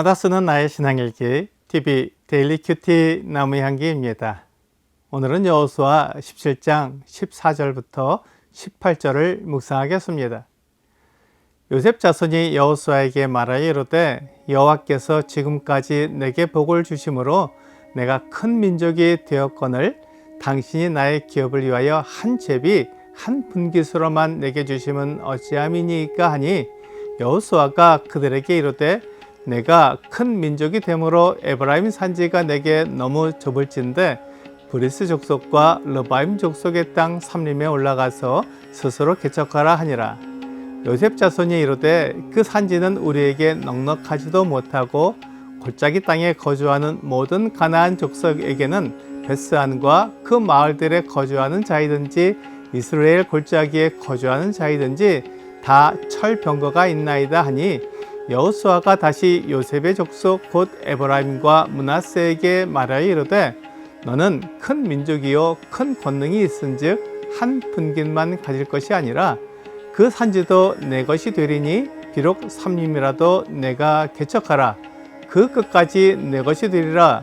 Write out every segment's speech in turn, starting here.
날마다 쓰는 나의 신앙일기 TV 데일리 큐티 나무향기입니다. 오늘은 여호수아 17장 14절부터 18절을 묵상하겠습니다. 요셉 자손이 여호수아에게 말하여 이르되 여호와께서 지금까지 내게 복을 주심으로 내가 큰 민족이 되었거늘 당신이 나의 기업을 위하여 한 제비 한 분깃으로만 내게 주심은 어찌함이니까 하니 여호수아가 그들에게 이르되 내가 큰 민족이 되므로 에브라임 산지가 내게 너무 좁을진데 브리스 족속과 르바임 족속의 땅 삼림에 올라가서 스스로 개척하라 하니라. 요셉 자손이 이르되 그 산지는 우리에게 넉넉하지도 못하고 골짜기 땅에 거주하는 모든 가나안 족속에게는 베스안과 그 마을들에 거주하는 자이든지 이스라엘 골짜기에 거주하는 자이든지 다 철병거가 있나이다 하니 여호수아가 다시 요셉의 족속 곧 에브라임과 므낫세에게 말하여 이르되 너는 큰 민족이요 큰 권능이 있은즉 한 분깃만 가질 것이 아니라 그 산지도 내 것이 되리니 비록 삼림이라도 내가 개척하라 그 끝까지 내 것이 되리라.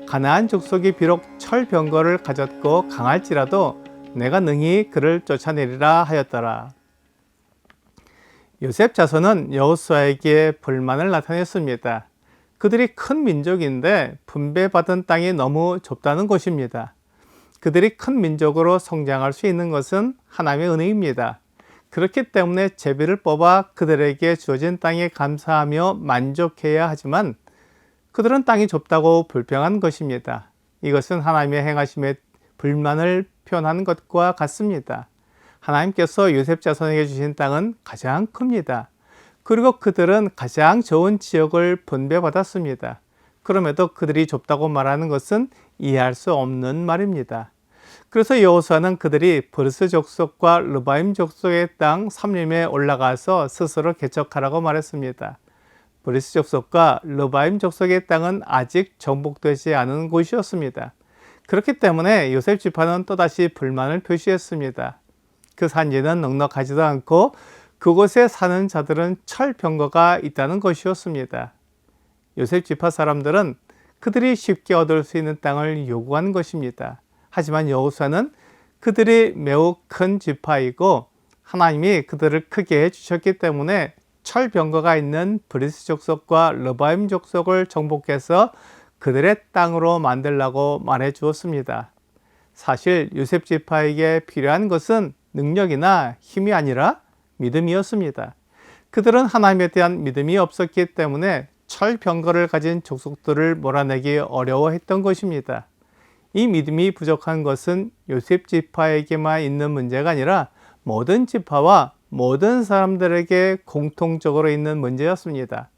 가나안 족속이 비록 철병거를 가졌고 강할지라도 내가 능히 그를 쫓아내리라 하였더라. 요셉 자손은 여호수아에게 불만을 나타냈습니다. 그들이 큰 민족인데 분배받은 땅이 너무 좁다는 것입니다. 그들이 큰 민족으로 성장할 수 있는 것은 하나님의 은혜입니다. 그렇기 때문에 제비를 뽑아 그들에게 주어진 땅에 감사하며 만족해야 하지만 그들은 땅이 좁다고 불평한 것입니다. 이것은 하나님의 행하심에 불만을 표현한 것과 같습니다. 하나님께서 요셉 자손에게 주신 땅은 가장 큽니다. 그리고 그들은 가장 좋은 지역을 분배받았습니다. 그럼에도 그들이 좁다고 말하는 것은 이해할 수 없는 말입니다. 그래서 여호수아는 그들이 브리스 족속과 르바임 족속의 땅 삼림에 올라가서 스스로 개척하라고 말했습니다. 브리스 족속과 르바임 족속의 땅은 아직 정복되지 않은 곳이었습니다. 그렇기 때문에 요셉 지파는 또다시 불만을 표시했습니다. 그 산지는 넉넉하지도 않고 그곳에 사는 자들은 철병거가 있다는 것이었습니다. 요셉 지파 사람들은 그들이 쉽게 얻을 수 있는 땅을 요구한 것입니다. 하지만 여호수아는 그들이 매우 큰 지파이고 하나님이 그들을 크게 해주셨기 때문에 철병거가 있는 브리스 족속과 르바임 족속을 정복해서 그들의 땅으로 만들라고 말해 주었습니다. 사실 요셉 지파에게 필요한 것은 능력이나 힘이 아니라 믿음이었습니다. 그들은 하나님에 대한 믿음이 없었기 때문에 철병거를 가진 족속들을 몰아내기 어려워했던 것입니다. 이 믿음이 부족한 것은 요셉 지파에게만 있는 문제가 아니라 모든 지파와 모든 사람들에게 공통적으로 있는 문제였습니다.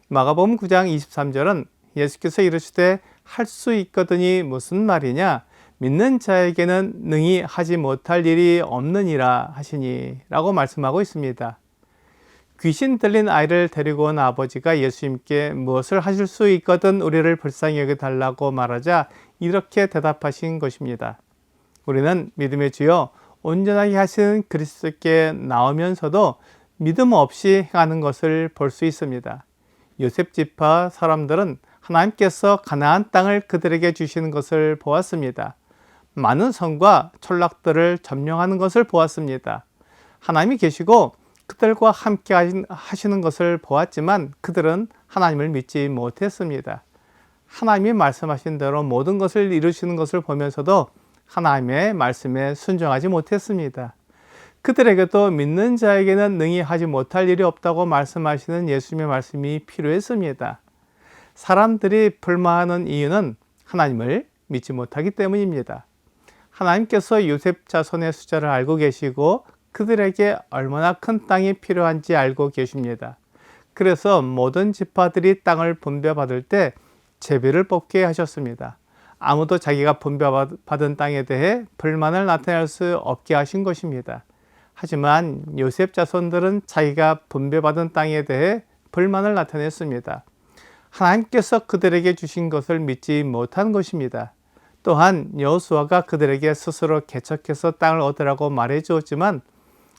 마가복음 9장 23절은 예수께서 이르시되 할 수 있거든이 무슨 말이냐 믿는 자에게는 능히 하지 못할 일이 없느니라 하시니 라고 말씀하고 있습니다. 귀신 들린 아이를 데리고 온 아버지가 예수님께 무엇을 하실 수 있거든 우리를 불쌍히 여겨달라고 말하자 이렇게 대답하신 것입니다. 우리는 믿음의 주여 온전하게 하시는 그리스도께 나오면서도 믿음 없이 행하는 것을 볼 수 있습니다. 요셉 지파 사람들은 하나님께서 가나안 땅을 그들에게 주시는 것을 보았습니다. 많은 성과 촌락들을 점령하는 것을 보았습니다. 하나님이 계시고 그들과 함께 하시는 것을 보았지만 그들은 하나님을 믿지 못했습니다. 하나님이 말씀하신 대로 모든 것을 이루시는 것을 보면서도 하나님의 말씀에 순종하지 못했습니다. 그들에게도 믿는 자에게는 능히 하지 못할 일이 없다고 말씀하시는 예수님의 말씀이 필요했습니다. 사람들이 불만하는 이유는 하나님을 믿지 못하기 때문입니다. 하나님께서 요셉 자손의 숫자를 알고 계시고 그들에게 얼마나 큰 땅이 필요한지 알고 계십니다. 그래서 모든 지파들이 땅을 분배받을 때 제비를 뽑게 하셨습니다. 아무도 자기가 분배받은 땅에 대해 불만을 나타낼 수 없게 하신 것입니다. 하지만 요셉 자손들은 자기가 분배받은 땅에 대해 불만을 나타냈습니다. 하나님께서 그들에게 주신 것을 믿지 못한 것입니다. 또한 여호수아가 그들에게 스스로 개척해서 땅을 얻으라고 말해 주었지만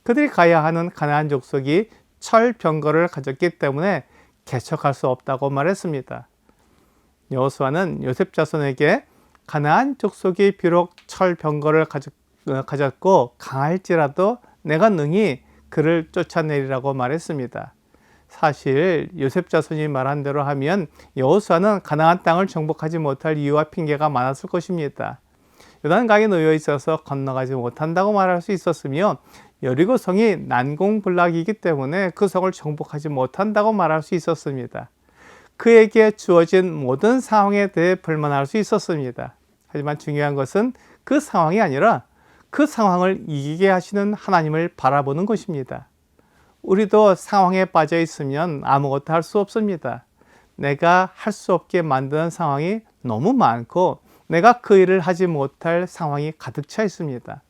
그들이 가야 하는 가나안 족속이 철병거를 가졌기 때문에 개척할 수 없다고 말했습니다. 여호수아는 요셉 자손에게 가나안 족속이 비록 철병거를 가졌고 강할지라도 내가 능히 그를 쫓아내리라고 말했습니다. 사실 요셉 자손이 말한 대로 하면 여호수아는 가나안 땅을 정복하지 못할 이유와 핑계가 많았을 것입니다. 요단강에 놓여 있어서 건너가지 못한다고 말할 수 있었으며 여리고 성이 난공불락이기 때문에 그 성을 정복하지 못한다고 말할 수 있었습니다. 그에게 주어진 모든 상황에 대해 불만할 수 있었습니다. 하지만 중요한 것은 그 상황이 아니라 그 상황을 이기게 하시는 하나님을 바라보는 것입니다. 우리도 상황에 빠져 있으면 아무것도 할 수 없습니다. 내가 할 수 없게 만드는 상황이 너무 많고 내가 그 일을 하지 못할 상황이 가득 차 있습니다.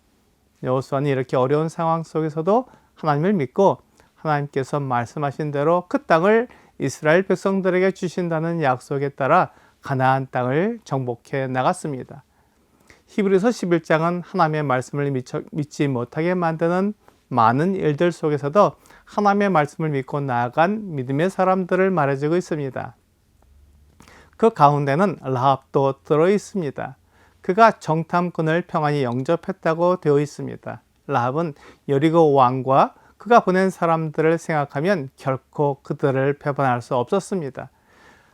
여호수아는 이렇게 어려운 상황 속에서도 하나님을 믿고 하나님께서 말씀하신 대로 그 땅을 이스라엘 백성들에게 주신다는 약속에 따라 가나안 땅을 정복해 나갔습니다. 히브리서 11장은 하나님의 말씀을 믿지 못하게 만드는 많은 일들 속에서도 하나님의 말씀을 믿고 나아간 믿음의 사람들을 말해주고 있습니다. 그 가운데는 라합도 들어 있습니다. 그가 정탐꾼을 평안히 영접했다고 되어 있습니다. 라합은 여리고 왕과 그가 보낸 사람들을 생각하면 결코 그들을 배반할 수 없었습니다.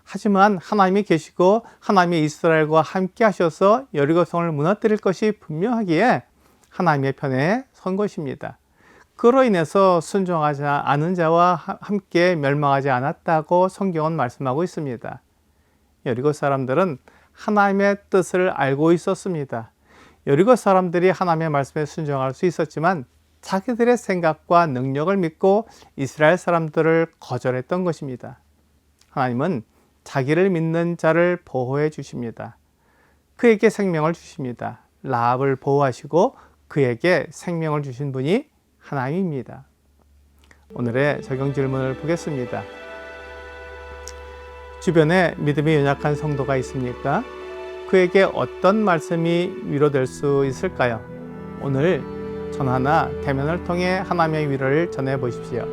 하지만 하나님이 계시고 하나님이 이스라엘과 함께 하셔서 여리고성을 무너뜨릴 것이 분명하기에 하나님의 편에 선 것입니다. 그로 인해서 순종하지 않은 자와 함께 멸망하지 않았다고 성경은 말씀하고 있습니다. 여리고 사람들은 하나님의 뜻을 알고 있었습니다. 여리고 사람들이 하나님의 말씀에 순종할 수 있었지만 자기들의 생각과 능력을 믿고 이스라엘 사람들을 거절했던 것입니다. 하나님은 자기를 믿는 자를 보호해 주십니다. 그에게 생명을 주십니다. 라합을 보호하시고 그에게 생명을 주신 분이 하나님입니다. 오늘의 적용 질문을 보겠습니다. 주변에 믿음이 연약한 성도가 있습니까? 그에게 어떤 말씀이 위로될 수 있을까요? 오늘 전화나 대면을 통해 하나님의 위로를 전해 보십시오.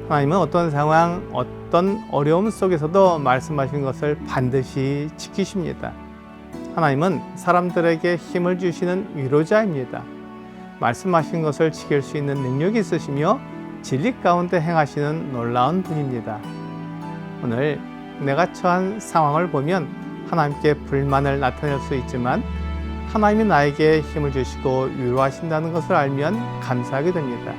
하나님은 어떤 상황, 어떤 어려움 속에서도 말씀하신 것을 반드시 지키십니다. 하나님은 사람들에게 힘을 주시는 위로자입니다. 말씀하신 것을 지킬 수 있는 능력이 있으시며 진리 가운데 행하시는 놀라운 분입니다. 오늘 내가 처한 상황을 보면 하나님께 불만을 나타낼 수 있지만 하나님이 나에게 힘을 주시고 위로하신다는 것을 알면 감사하게 됩니다.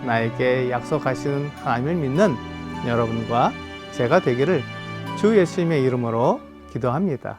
나에게 약속하시는 하나님을 믿는 여러분과 제가 되기를 주 예수님의 이름으로 기도합니다.